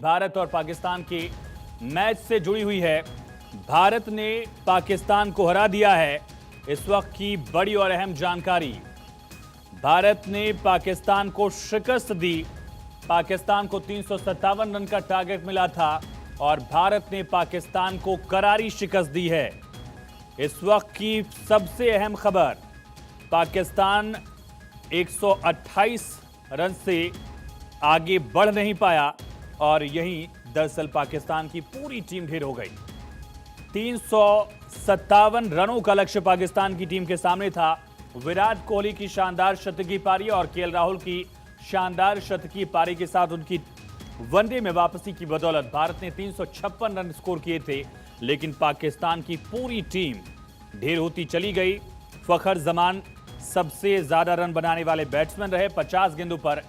भारत और पाकिस्तान के मैच से जुड़ी हुई है। भारत ने पाकिस्तान को हरा दिया है। इस वक्त की बड़ी और अहम जानकारी, भारत ने पाकिस्तान को शिकस्त दी। पाकिस्तान को 357 रन का टारगेट मिला था और भारत ने पाकिस्तान को करारी शिकस्त दी है। इस वक्त की सबसे अहम खबर, पाकिस्तान 128 रन से आगे बढ़ नहीं पाया और यही दरअसल पाकिस्तान की पूरी टीम ढेर हो गई। 357 रनों का लक्ष्य पाकिस्तान की टीम के सामने था। विराट कोहली की शानदार शतकीय पारी और केएल राहुल की शानदार शतकीय पारी के साथ उनकी वनडे में वापसी की बदौलत भारत ने 356 रन स्कोर किए थे, लेकिन पाकिस्तान की पूरी टीम ढेर होती चली गई। फखर जमान सबसे ज्यादा रन बनाने वाले बैट्समैन रहे। 50 गेंदों पर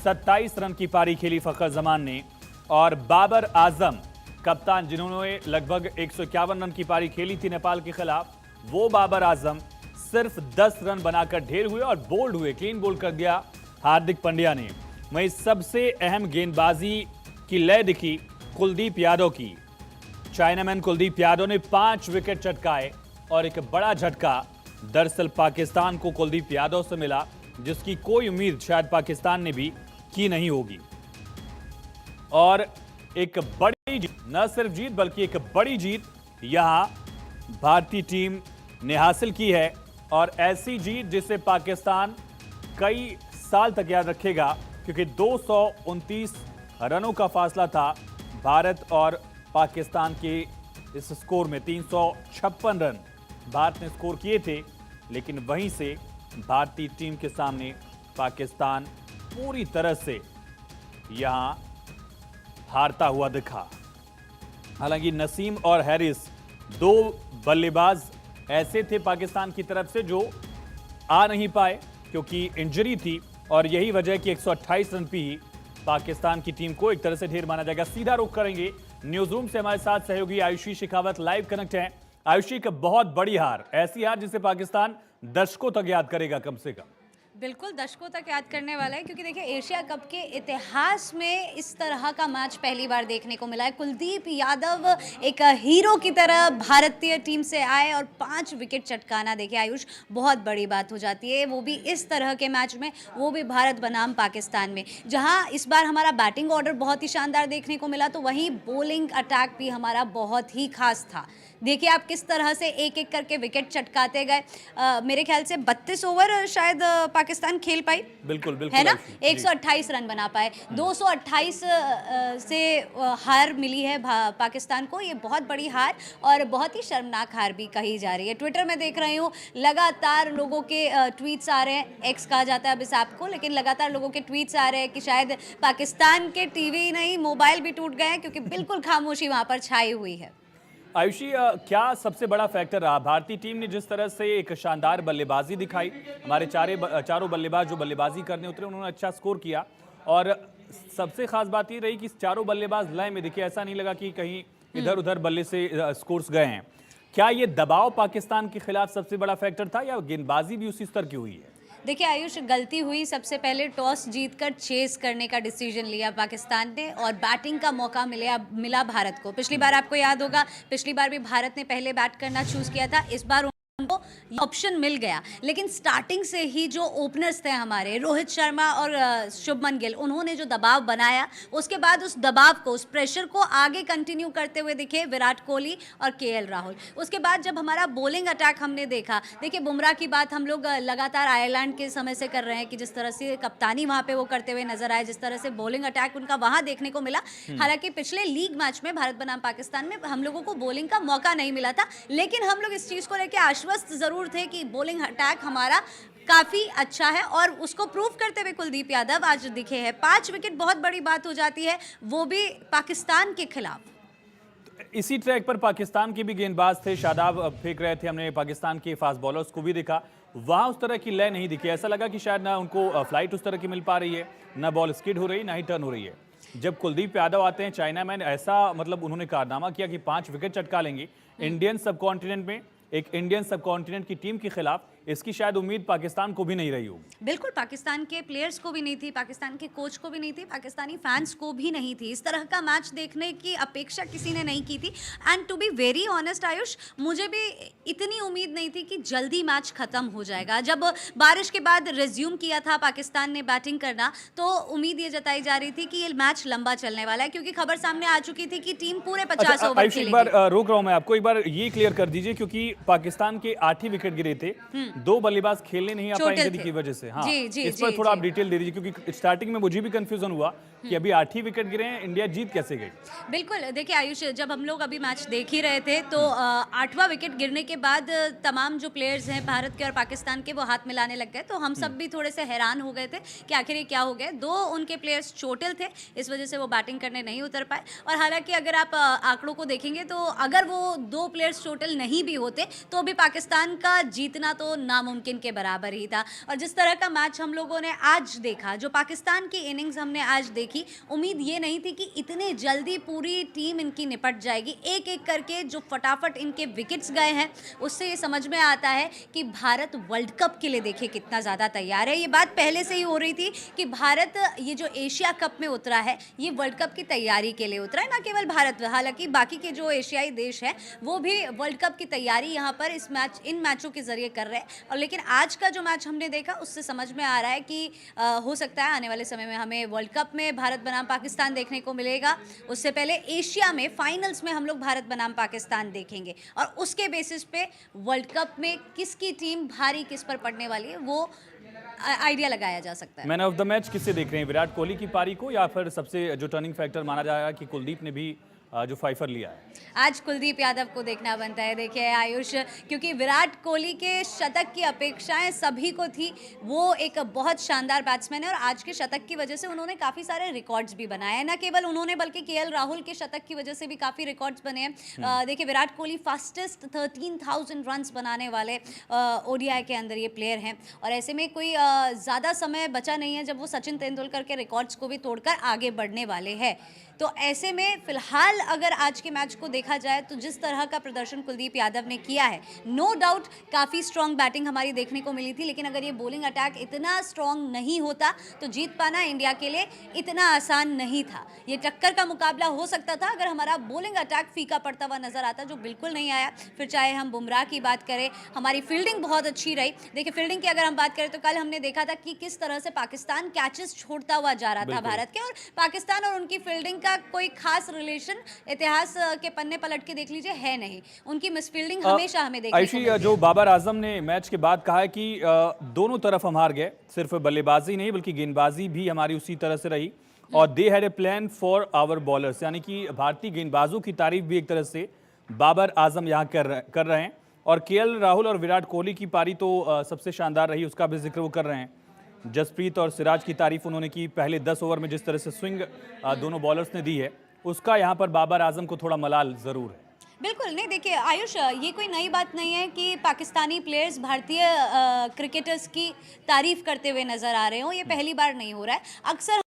27 रन की पारी खेली फखर जमान ने, और बाबर आजम कप्तान, जिन्होंने लगभग 151 रन की पारी खेली थी नेपाल के खिलाफ, वो बाबर आजम सिर्फ 10 रन बनाकर ढेर हुए और बोल्ड हुए। क्लीन बोल्ड कर दिया हार्दिक पांड्या ने। वहीं सबसे अहम गेंदबाजी की लय दिखी कुलदीप यादव की। चाइनामैन कुलदीप यादव ने 5 विकेट चटकाए और एक बड़ा झटका दरअसल पाकिस्तान को कुलदीप यादव से मिला, जिसकी कोई उम्मीद शायद पाकिस्तान ने भी की नहीं होगी। और एक बड़ी जीत, न सिर्फ जीत बल्कि एक बड़ी जीत यहां भारतीय टीम ने हासिल की है, और ऐसी जीत जिसे पाकिस्तान कई साल तक याद रखेगा, क्योंकि 229 रनों का फासला था भारत और पाकिस्तान के इस स्कोर में। 356 रन भारत ने स्कोर किए थे, लेकिन वहीं से भारतीय टीम के सामने पाकिस्तान पूरी तरह से यहां हारता हुआ दिखा। हालांकि नसीम और हैरिस, दो बल्लेबाज ऐसे थे पाकिस्तान की तरफ से जो आ नहीं पाए क्योंकि इंजरी थी, और यही वजह कि 128 रन पे ही पाकिस्तान की टीम को एक तरह से ढेर माना जाएगा। सीधा रुख करेंगे न्यूज रूम से, हमारे साथ सहयोगी आयुषी शेखावत लाइव कनेक्ट हैं। आयुषी, एक बहुत बड़ी हार, ऐसी हार जिसे पाकिस्तान दशकों तक याद करेगा कम से कम। बिल्कुल दशकों तक याद करने वाला है, क्योंकि देखिए एशिया कप के इतिहास में इस तरह का मैच पहली बार देखने को मिला है। कुलदीप यादव एक हीरो की तरह भारतीय टीम से आए और 5 विकेट चटकाना, देखिए आयुष, बहुत बड़ी बात हो जाती है, वो भी इस तरह के मैच में, वो भी भारत बनाम पाकिस्तान में, जहां इस बार हमारा बैटिंग ऑर्डर बहुत ही शानदार देखने को मिला, तो वहीं बॉलिंग अटैक भी हमारा बहुत ही खास था। देखिए आप किस तरह से एक एक करके विकेट चटकाते गए। मेरे ख्याल से 32 ओवर शायद पाकिस्तान खेल पाई, बिल्कुल बिल्कुल, है ना, 128 रन बना पाए। 228 से हार मिली है पाकिस्तान को। ये बहुत बड़ी हार और बहुत ही शर्मनाक हार भी कही जा रही है। ट्विटर में देख रही हूँ लगातार लोगों के ट्वीट्स आ रहे हैं, एक्स कहा जाता है अब इस ऐप को, लेकिन लगातार लोगों के ट्वीट्स आ रहे हैं कि शायद पाकिस्तान के टीवी नहीं, मोबाइल भी टूट गए हैं, क्योंकि बिल्कुल खामोशी वहां पर छाई हुई है। आयुषी, क्या सबसे बड़ा फैक्टर रहा? भारतीय टीम ने जिस तरह से एक शानदार बल्लेबाजी दिखाई, हमारे चारों बल्लेबाज जो बल्लेबाजी करने उतरे उन्होंने अच्छा स्कोर किया, और सबसे खास बात ये रही कि चारों बल्लेबाज लय में दिखे। ऐसा नहीं लगा कि कहीं इधर उधर बल्ले से स्कोर्स गए हैं। क्या ये दबाव पाकिस्तान के खिलाफ सबसे बड़ा फैक्टर था, या गेंदबाजी भी उसी स्तर की हुई है? देखिए आयुष, गलती हुई, सबसे पहले टॉस जीतकर चेस करने का डिसीजन लिया पाकिस्तान ने, और बैटिंग का मौका मिला भारत को। पिछली बार आपको याद होगा, पिछली बार भी भारत ने पहले बैट करना चूज किया था, इस बार उनको ऑप्शन मिल गया, लेकिन स्टार्टिंग से ही जो ओपनर्स थे हमारे, रोहित शर्मा और शुभमन गिल, उन्होंने जो दबाव बनाया, उसके बाद उस दबाव को, उस प्रेशर को आगे कंटिन्यू करते हुए दिखे विराट कोहली और केएल राहुल। उसके बाद जब हमारा बॉलिंग अटैक हमने देखा, देखिए बुमराह की बात हम लोग लगातार आयरलैंड के समय से कर रहे हैं कि जिस तरह से कप्तानी वहाँ पे वो करते हुए नजर आए, जिस तरह से बॉलिंग अटैक उनका वहाँ देखने को मिला। हालांकि पिछले लीग मैच में भारत बनाम पाकिस्तान में हम लोगों को बॉलिंग का मौका नहीं मिला था, लेकिन हम लोग इस चीज़ को लेकर आश्वस्त जरूर थे कि बॉलिंग अटैक हमारा काफी अच्छा है, और उसको प्रूव करते हुए कुलदीप यादव आज दिखे हैं। 5 विकेट बहुत बड़ी बात हो जाती है, वो भी पाकिस्तान के खिलाफ। इसी ट्रैक पर पाकिस्तान के भी गेंदबाज थे, शादाब फेंक रहे थे, हमने पाकिस्तान के फास्ट बॉलर्स को भी देखा, वहां उस तरह की लय नहीं दिखी। ऐसा लगा कि शायद ना उनको फ्लाइट उस तरह की मिल पा रही है, ना बॉल स्किड हो रही, ना ही टर्न हो रही है। जब कुलदीप यादव आते हैं, चाइनामैन, ऐसा मतलब उन्होंने कारनामा किया कि 5 विकेट चटका लेंगे इंडियन सबकॉन्टिनेंट में, एक इंडियन सबकॉन्टिनेंट की टीम के खिलाफ। इसकी शायद उम्मीद पाकिस्तान को भी नहीं रही होगी। बिल्कुल, पाकिस्तान के प्लेयर्स को भी नहीं थी, पाकिस्तान के कोच को भी नहीं थी, पाकिस्तानी फैंस को भी नहीं थी। इस तरह का मैच देखने की अपेक्षा किसी ने नहीं की थी। And to be very honest Ayush, मुझे भी इतनी उम्मीद नहीं थी कि जल्दी मैच खत्म हो जाएगा। जब बारिश के बाद रिज्यूम किया था पाकिस्तान ने बैटिंग करना, तो उम्मीद ये जताई जा रही थी कि ये मैच लंबा चलने वाला है, क्योंकि खबर सामने आ चुकी थी कि टीम पूरे 50 ओवर आयुष, एक खेलेगी। बार रोक रहा हूं मैं आपको, एक बार ये क्लियर कर दीजिए, क्योंकि पाकिस्तान के 8 ही विकेट गिरे थे, 2 बल्लेबाज खेलने नहीं आ पाए चोटिल इंजरी थे। की वजह से। हाँ, जी, इस पर थोड़ा आप डिटेल दे दीजिए, क्योंकि स्टार्टिंग में मुझे भी कंफ्यूजन हुआ कि अभी 8 ही विकेट गिरे हैं, इंडिया जीत कैसे गई। बिल्कुल, देखिए आयुष, जब हम लोग अभी मैच देख ही रहे थे तो 8वां विकेट गिरने के बाद तमाम जो प्लेयर्स हैं भारत के और पाकिस्तान के, वो हाथ मिलाने लग गए। तो हम सब भी थोड़े से हैरान हो गए थे कि आखिर ये क्या हो गया। 2 उनके प्लेयर्स चोटिल थे, इस वजह से वो बैटिंग करने नहीं उतर पाए। और हालांकि अगर आप आंकड़ों को देखेंगे तो अगर वो 2 प्लेयर्स चोटिल नहीं भी होते तो भी पाकिस्तान का जीतना तो नामुमकिन के बराबर ही था। और जिस तरह का मैच हम लोगों ने आज देखा, जो पाकिस्तान की इनिंग्स हमने आज देखी, उम्मीद ये नहीं थी कि इतने जल्दी पूरी टीम इनकी निपट जाएगी। एक एक करके जो फटाफट इनके विकेट्स गए हैं, उससे ये समझ में आता है कि भारत वर्ल्ड कप के लिए देखिए कितना ज़्यादा तैयार है। ये बात पहले से ही हो रही थी कि भारत ये जो एशिया कप में उतरा है, ये वर्ल्ड कप की तैयारी के लिए उतरा है, ना केवल भारत, हालांकि बाकी के जो एशियाई देश हैं वो भी वर्ल्ड कप की तैयारी यहाँ पर इन मैचों के जरिए कर रहे हैं। और लेकिन आज का जो मैच हमने देखा, उससे समझ में आ रहा है कि हो सकता है आने वाले समय में हमें वर्ल्ड कप में भारत बनाम पाकिस्तान देखने को मिलेगा। उससे पहले एशिया में फाइनल्स में हम लोग भारत बनाम पाकिस्तान देखेंगे, और उसके बेसिस पे वर्ल्ड कप में किसकी टीम भारी किस पर पड़ने वाली है, वो आइडिया लगाया जा सकता है। मैन ऑफ द मैच किससे देख रहे हैं, विराट कोहली की पारी को, या फिर सबसे जो टर्निंग फैक्टर माना जाएगा कि कुलदीप ने भी जो फाइफर लिया है? आज कुलदीप यादव को देखना बनता है। देखिए आयुष, क्योंकि विराट कोहली के शतक की अपेक्षाएं सभी को थी। वो एक बहुत शानदार बैट्समैन है और आज के शतक की वजह से उन्होंने काफ़ी सारे रिकॉर्ड्स भी बनाए हैं। न केवल उन्होंने, बल्कि केएल राहुल के शतक की वजह से भी काफ़ी रिकॉर्ड्स बने हैं। देखिए, विराट कोहली फास्टेस्ट 13,000 रन्स बनाने वाले ओडीआई के अंदर ये प्लेयर हैं, और ऐसे में कोई ज़्यादा समय बचा नहीं है जब वो सचिन तेंदुलकर के रिकॉर्ड्स को भी तोड़कर आगे बढ़ने वाले हैं। तो ऐसे में फिलहाल अगर आज के मैच को देखा जाए तो जिस तरह का प्रदर्शन कुलदीप यादव ने किया है, नो डाउट काफ़ी स्ट्रॉन्ग बैटिंग हमारी देखने को मिली थी, लेकिन अगर ये बॉलिंग अटैक इतना स्ट्रॉन्ग नहीं होता तो जीत पाना इंडिया के लिए इतना आसान नहीं था। ये टक्कर का मुकाबला हो सकता था अगर हमारा बॉलिंग अटैक फीका पड़ता हुआ नजर आता, जो बिल्कुल नहीं आया। फिर चाहे हम बुमराह की बात करें, हमारी फील्डिंग बहुत अच्छी रही। देखिए, फील्डिंग की अगर हम बात करें तो कल हमने देखा था कि किस तरह से पाकिस्तान कैचेस छोड़ता हुआ जा रहा था भारत के, और पाकिस्तान और उनकी फील्डिंग का कोई खास रिलेशन इतिहास के पन्ने पलट के देख लीजिए है नहीं। उनकी मिसफील्डिंग हमेशा हमें देखने को मिलती है। जो बाबर आजम ने मैच के बाद कहा है कि दोनों तरफ हम हार गए, सिर्फ बल्लेबाजी नहीं बल्कि गेंदबाजी भी हमारी उसी तरह से रही, और they had a plan for our bowlers, यानी कि भारतीय गेंदबाजों की तारीफ भी एक तरह से बाबर आजम यहाँ कर रहे हैं। और केएल राहुल और विराट कोहली की पारी तो सबसे शानदार रही, उसका भी जिक्र वो कर रहे हैं। जसप्रीत और सिराज की तारीफ उन्होंने की, पहले 10 ओवर में जिस तरह से स्विंग दोनों बॉलर्स ने दी है, उसका यहाँ पर बाबर आजम को थोड़ा मलाल जरूर है। बिल्कुल नहीं, देखिए आयुष, ये कोई नई बात नहीं है कि पाकिस्तानी प्लेयर्स भारतीय क्रिकेटर्स की तारीफ करते हुए नजर आ रहे हो। ये पहली बार नहीं हो रहा है। अक्सर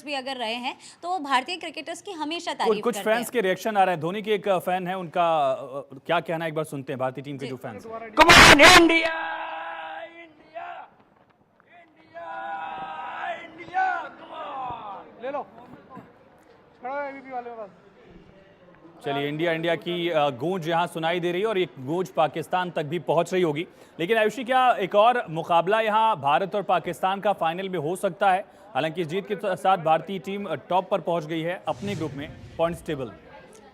भी अगर रहे हैं तो वो भारतीय क्रिकेटर्स की हमेशा तारीफ कुछ करते फैंस हैं। के रिएक्शन आ रहे हैं। धोनी के एक फैन है, उनका क्या कहना है, एक बार सुनते हैं भारतीय टीम के जो फैंस हैं। Come on India, India, India, India, come on, ले लो, खड़ा है एबीपी वाले के पास। चलिए, इंडिया इंडिया की गूंज यहाँ सुनाई दे रही है और ये गूंज पाकिस्तान तक भी पहुंच रही होगी। लेकिन आयुषी, क्या एक और मुकाबला यहाँ भारत और पाकिस्तान का फाइनल में हो सकता है? हालांकि इस जीत के साथ भारतीय टीम टॉप पर पहुंच गई है अपने ग्रुप में पॉइंट्स टेबल।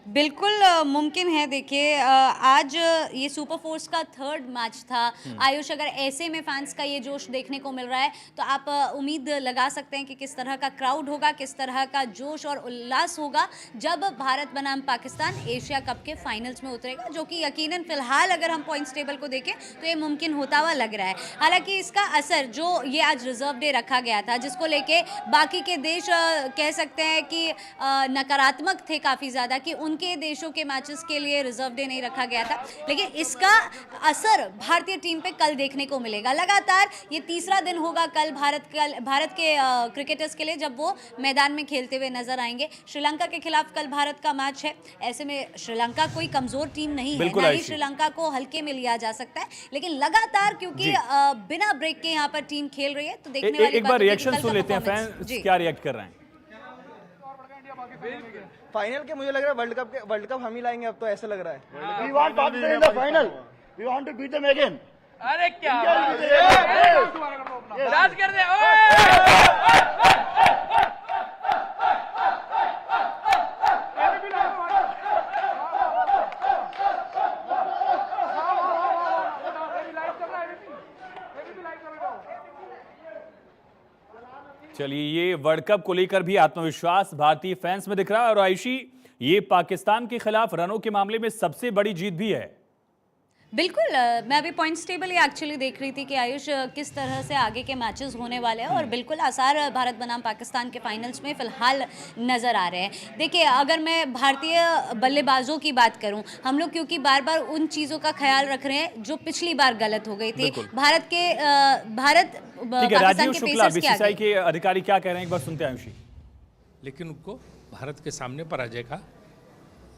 बिल्कुल मुमकिन है। देखिए, आज ये सुपर फोर्स का 3rd मैच था। आयुष, अगर ऐसे में फैंस का ये जोश देखने को मिल रहा है तो आप उम्मीद लगा सकते हैं कि किस तरह का क्राउड होगा, किस तरह का जोश और उल्लास होगा जब भारत बनाम पाकिस्तान एशिया कप के फाइनल्स में उतरेगा, जो कि यकीनन फिलहाल अगर हम पॉइंट्स टेबल को देखें तो ये मुमकिन होता हुआ लग रहा है। हालांकि इसका असर जो ये आज रिजर्व डे रखा गया था, जिसको लेके बाकी के देश कह सकते हैं कि नकारात्मक थे काफ़ी ज़्यादा, कि उनकी उनके देशों के मैचेस के लिए रिजर्व डे नहीं रखा गया था, लेकिन इसका असर भारतीय टीम पे कल देखने को मिलेगा। लगातार ये तीसरा दिन होगा कल भारत के क्रिकेटर्स के लिए जब वो मैदान में खेलते हुए नजर आएंगे। श्रीलंका के खिलाफ कल भारत का मैच है, ऐसे में श्रीलंका कोई कमजोर टीम नहीं है, ना ही श्रीलंका को हल्के में लिया जा सकता है, लेकिन लगातार क्योंकि बिना ब्रेक के यहाँ पर टीम खेल रही है तो देखने वाली एक बार रिएक्शन सुन लेते हैं, फैंस क्या रिएक्ट कर रहे हैं। फाइनल के मुझे लग रहा है वर्ल्ड कप हम ही लाएंगे अब तो, ऐसा लग रहा है। We want Pakistan in the final. We want to beat them again. अरे क्या राज कर दे। चलिए, ये वर्ल्ड कप को लेकर भी आत्मविश्वास भारतीय फैंस में दिख रहा है। और आयुषी, ये पाकिस्तान के खिलाफ रनों के मामले में सबसे बड़ी जीत भी है। बिल्कुल, मैं अभी पॉइंट्स टेबल ही एक्चुअली देख रही थी कि आयुष किस तरह से आगे के मैचेस होने वाले हैं, और बिल्कुल आसार भारत बनाम पाकिस्तान के फाइनल्स में फिलहाल नज़र आ रहे हैं। देखिए, अगर मैं भारतीय बल्लेबाजों की बात करूं, हम लोग क्योंकि बार बार उन चीज़ों का ख्याल रख रहे हैं जो पिछली बार गलत हो गई थी। भारत राजीव शुक्ला बीसीसीआई के अधिकारी क्या कह रहे हैं, एक बार सुनते हैं आयुषी। लेकिन उनको भारत के सामने पराजय का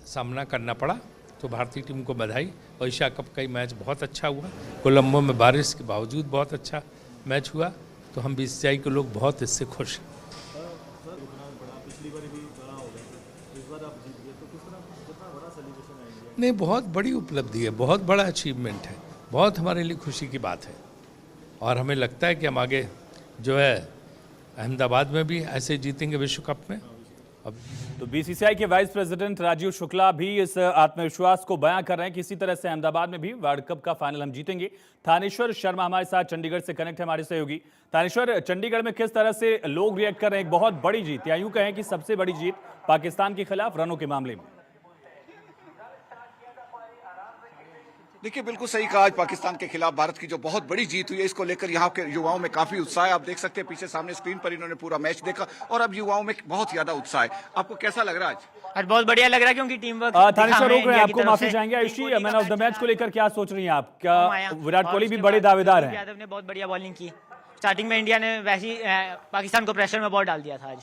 सामना करना पड़ा, तो भारतीय टीम को बधाई। एशिया कप का मैच बहुत अच्छा हुआ, कोलंबो में बारिश के बावजूद बहुत अच्छा मैच हुआ, तो हम बीसीसीआई के लोग बहुत इससे खुश हैं। नहीं, बहुत बड़ी उपलब्धि है, बहुत बड़ा अचीवमेंट है, बहुत हमारे लिए खुशी की बात है, और हमें लगता है कि हम आगे जो है अहमदाबाद में भी ऐसे जीतेंगे विश्व कप में। अब तो बीसीसीआई के वाइस प्रेसिडेंट राजीव शुक्ला भी इस आत्मविश्वास को बयां कर रहे हैं कि इसी तरह से अहमदाबाद में भी वर्ल्ड कप का फाइनल हम जीतेंगे। थानेश्वर शर्मा हमारे साथ चंडीगढ़ से कनेक्ट है, हमारे सहयोगी। थानेश्वर, चंडीगढ़ में किस तरह से लोग रिएक्ट कर रहे हैं? एक बहुत बड़ी जीत, या यूं कहें कि सबसे बड़ी जीत पाकिस्तान के खिलाफ रनों के मामले में। देखिए, बिल्कुल सही कहा, आज पाकिस्तान के खिलाफ भारत की जो बहुत बड़ी जीत हुई है, इसको लेकर यहाँ के युवाओं में काफी उत्साह है। आप देख सकते हैं पीछे सामने स्क्रीन पर इन्होंने पूरा मैच देखा, और अब युवाओं में बहुत ज्यादा उत्साह है। आपको कैसा लग रहा है आज बहुत बढ़िया लग रहा है, क्योंकि टीम वर्क थानेश्वर रोक रहे हैं, आपको माफी चाहेंगे। Ayushi, man of the match को लेकर क्या सोच रही हैं आप? क्या विराट कोहली भी बड़े दावेदार हैं? यादव ने बहुत बढ़िया बॉलिंग की, स्टार्टिंग में इंडिया ने वैसी पाकिस्तान को प्रेशर में बहुत डाल दिया था आज।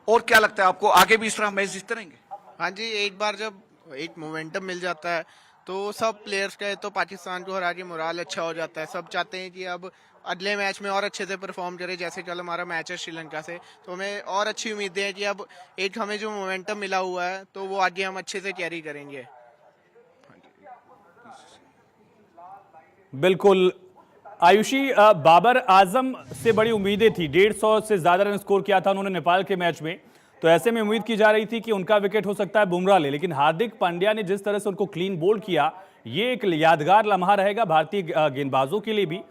और क्या लगता है आपको, आगे भी इस तरह मैच जीतते रहेंगे? हाँ जी, एक बार जब एक मोमेंटम मिल जाता है तो सब प्लेयर्स का तो पाकिस्तान को हरा के मोराल अच्छा हो जाता है। सब चाहते हैं कि अब अगले मैच में और अच्छे से परफॉर्म करे, जैसे कल हमारा मैच है श्रीलंका से, तो हमें और अच्छी उम्मीदें हैं कि अब एक हमें जो मोमेंटम मिला हुआ है तो वो आगे हम अच्छे से कैरी करेंगे। बिल्कुल आयुषी, बाबर आजम से बड़ी उम्मीदें थी, 150 से ज्यादा रन स्कोर किया था उन्होंने नेपाल के मैच में, तो ऐसे में उम्मीद की जा रही थी कि उनका विकेट हो सकता है बुमराह ले, लेकिन हार्दिक पांड्या ने जिस तरह से उनको क्लीन बोल्ड किया, ये एक यादगार लम्हा रहेगा भारतीय गेंदबाजों के लिए भी